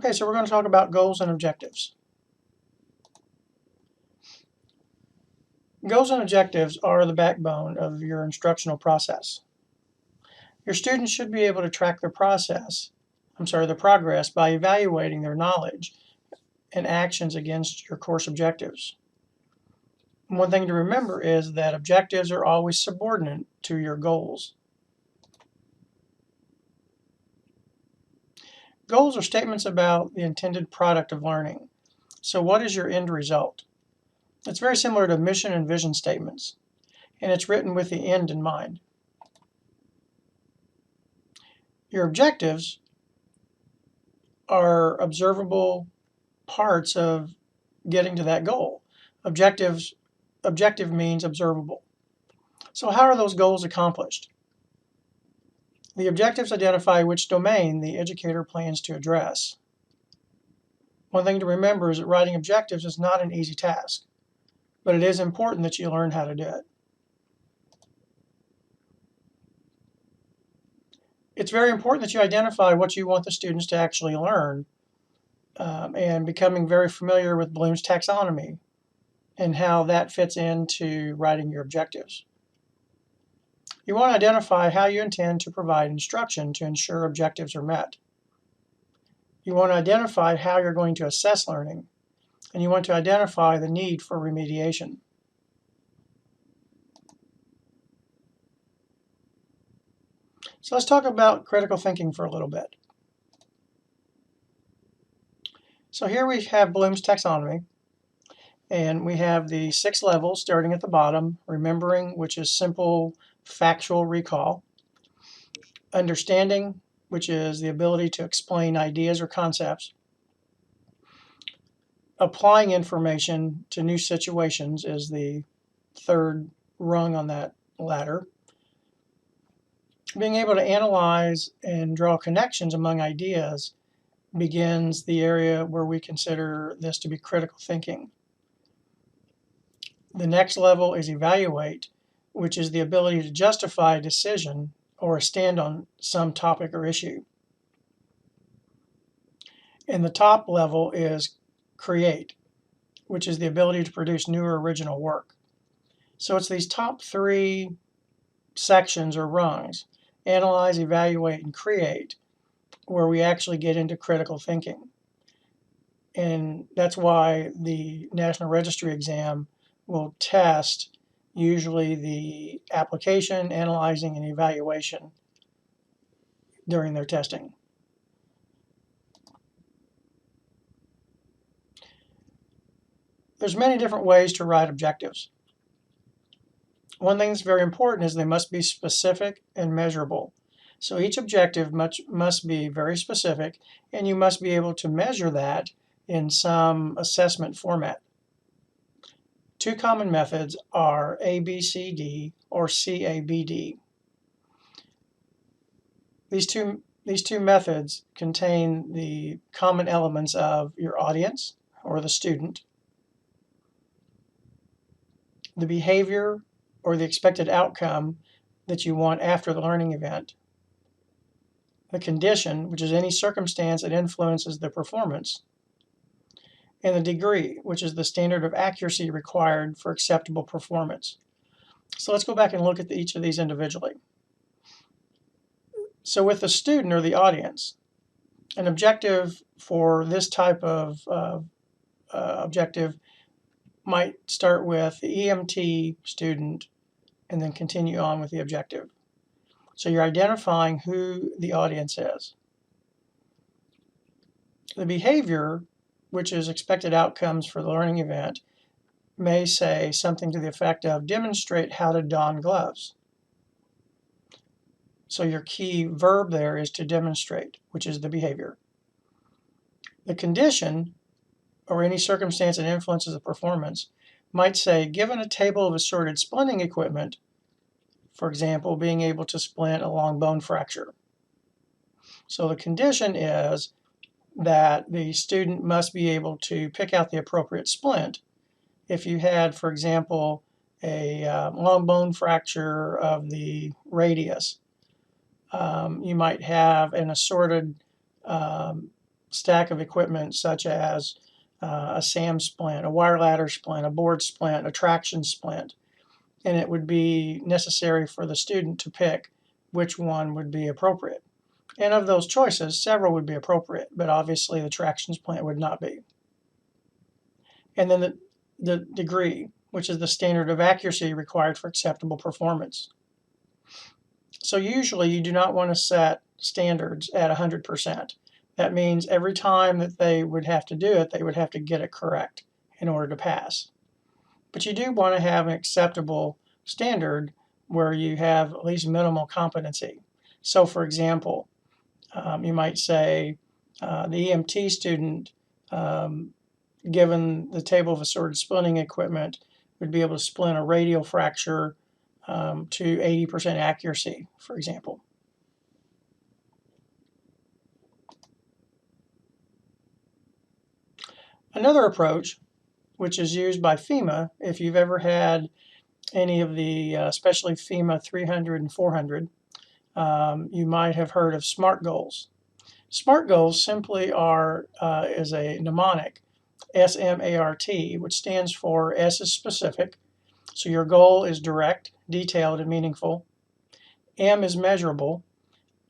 Okay, so we're going to talk about goals and objectives. Goals and objectives are the backbone of your instructional process. Your students should be able to track their progress by evaluating their knowledge and actions against your course objectives. One thing to remember is that objectives are always subordinate to your goals. Goals are statements about the intended product of learning. So what is your end result? It's very similar to mission and vision statements, and it's written with the end in mind. Your objectives are observable parts of getting to that goal. Objective means observable. So how are those goals accomplished? The objectives identify which domain the educator plans to address. One thing to remember is that writing objectives is not an easy task, but it is important that you learn how to do it. It's very important that you identify what you want the students to actually learn, and becoming very familiar with Bloom's taxonomy and how that fits into writing your objectives. You want to identify how you intend to provide instruction to ensure objectives are met. You want to identify how you're going to assess learning, and you want to identify the need for remediation. So let's talk about critical thinking for a little bit. So here we have Bloom's taxonomy, and we have the 6 levels starting at the bottom: remembering, which is simple factual recall; understanding, which is the ability to explain ideas or concepts; applying information to new situations is the third rung on that ladder; being able to analyze and draw connections among ideas begins the area where we consider this to be critical thinking. The next level is evaluate, which is the ability to justify a decision or a stand on some topic or issue. And the top level is create, which is the ability to produce new or original work. So it's these top 3 sections or rungs: analyze, evaluate, and create, where we actually get into critical thinking. And that's why the National Registry exam will test usually the application, analyzing, and evaluation during their testing. There's many different ways to write objectives. One thing that's very important is they must be specific and measurable. So each objective must be very specific, and you must be able to measure that in some assessment format. 2 common methods are ABCD or CABD. These two methods contain the common elements of your audience or the student, the behavior or the expected outcome that you want after the learning event, the condition, which is any circumstance that influences the performance, and the degree, which is the standard of accuracy required for acceptable performance. So let's go back and look at each of these individually. So with the student or the audience, an objective for this type of objective might start with the EMT student and then continue on with the objective. So you're identifying who the audience is. The behavior, which is expected outcomes for the learning event, may say something to the effect of demonstrate how to don gloves. So your key verb there is to demonstrate, which is the behavior. The condition, or any circumstance that influences the performance, might say, given a table of assorted splinting equipment, for example, being able to splint a long bone fracture. So the condition is that the student must be able to pick out the appropriate splint. If you had, for example, a long bone fracture of the radius, you might have an assorted stack of equipment such as a SAM splint, a wire ladder splint, a board splint, a traction splint, and it would be necessary for the student to pick which one would be appropriate. And of those choices, several would be appropriate, but obviously the traction splint would not be. And then the degree, which is the standard of accuracy required for acceptable performance. So usually you do not want to set standards at 100%. That means every time that they would have to do it, they would have to get it correct in order to pass. But you do want to have an acceptable standard where you have at least minimal competency. So for example, you might say the EMT student, given the table of assorted splinting equipment, would be able to splint a radial fracture to 80% accuracy, for example. Another approach, which is used by FEMA, if you've ever had any of the, especially FEMA 300 and 400, you might have heard of SMART goals. SMART goals simply is a mnemonic, S-M-A-R-T, which stands for S is specific, so your goal is direct, detailed, and meaningful. M is measurable.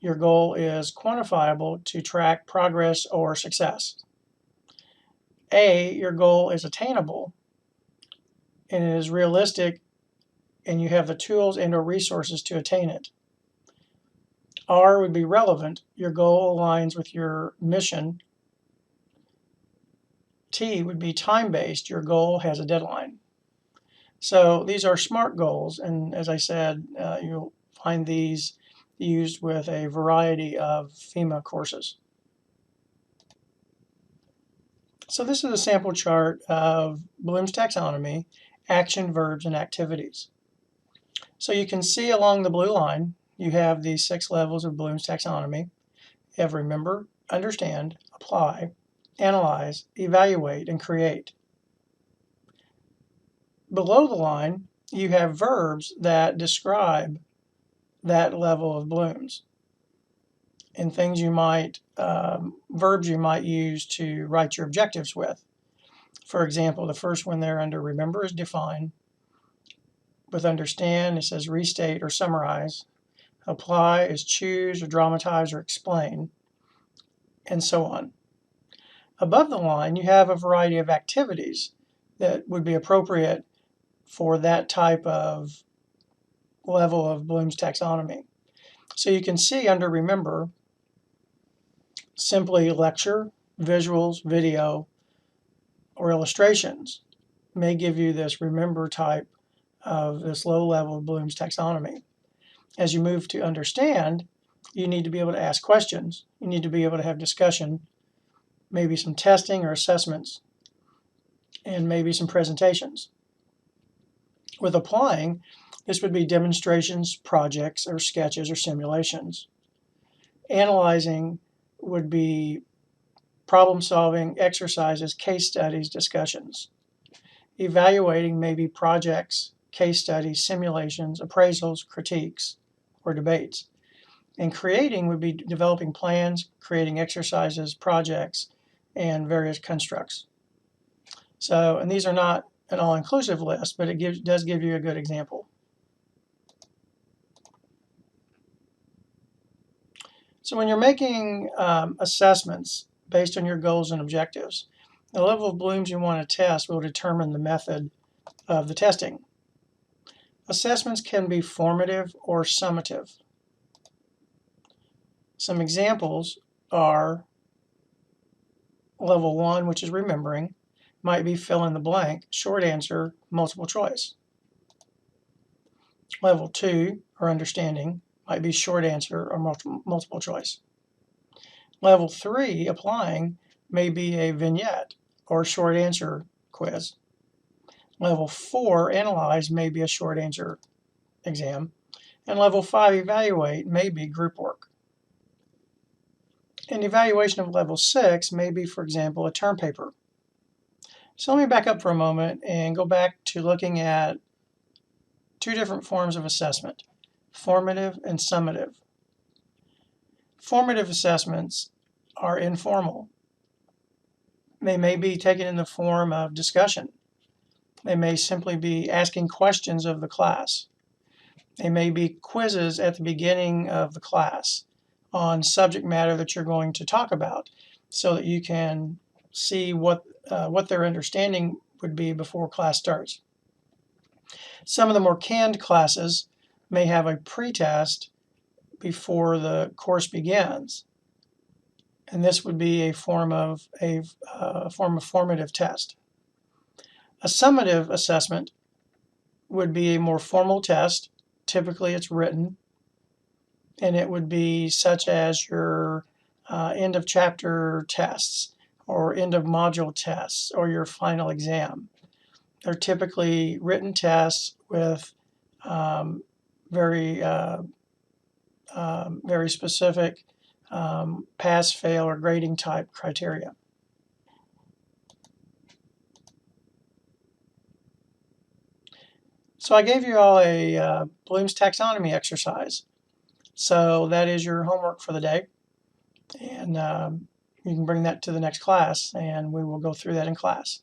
Your goal is quantifiable to track progress or success. A, your goal is attainable and it is realistic and you have the tools and or resources to attain it. R would be relevant. Your goal aligns with your mission. T would be time-based. Your goal has a deadline. So these are SMART goals, and as I said, you'll find these used with a variety of FEMA courses. So this is a sample chart of Bloom's taxonomy, action, verbs, and activities. So you can see along the blue line, you have the 6 levels of Bloom's taxonomy. You have remember, understand, apply, analyze, evaluate, and create. Below the line, you have verbs that describe that level of Bloom's and things you might, verbs you might use to write your objectives with. For example, the first one there under remember is define. With understand, it says restate or summarize. Apply is choose or dramatize or explain, and so on. Above the line, you have a variety of activities that would be appropriate for that type of level of Bloom's taxonomy. So you can see under remember, simply lecture, visuals, video, or illustrations may give you this remember type of this low level of Bloom's taxonomy. As you move to understand, you need to be able to ask questions. You need to be able to have discussion, maybe some testing or assessments, and maybe some presentations. With applying, this would be demonstrations, projects, or sketches or simulations. Analyzing would be problem solving, exercises, case studies, discussions. Evaluating may be projects, case studies, simulations, appraisals, critiques, or debates. And creating would be developing plans, creating exercises, projects, and various constructs. So, and these are not an all-inclusive list, but it does give you a good example. So when you're making assessments based on your goals and objectives, the level of Bloom's you want to test will determine the method of the testing. Assessments can be formative or summative. Some examples are level 1, which is remembering, might be fill in the blank, short answer, multiple choice. Level 2, or understanding, might be short answer or multiple choice. Level 3, applying, may be a vignette or short answer quiz. Level 4, analyze, may be a short answer exam. And level 5, evaluate, may be group work. An evaluation of level 6 may be, for example, a term paper. So let me back up for a moment and go back to looking at 2 different forms of assessment, formative and summative. Formative assessments are informal. They may be taken in the form of discussion. They may simply be asking questions of the class. They may be quizzes at the beginning of the class on subject matter that you're going to talk about, so that you can see what their understanding would be before class starts. Some of the more canned classes may have a pretest before the course begins, and this would be a form of formative test. A summative assessment would be a more formal test. Typically it's written, and it would be such as your end of chapter tests or end of module tests or your final exam. They're typically written tests with very specific pass, fail, or grading type criteria. So I gave you all a Bloom's taxonomy exercise. So that is your homework for the day, and you can bring that to the next class, and we will go through that in class.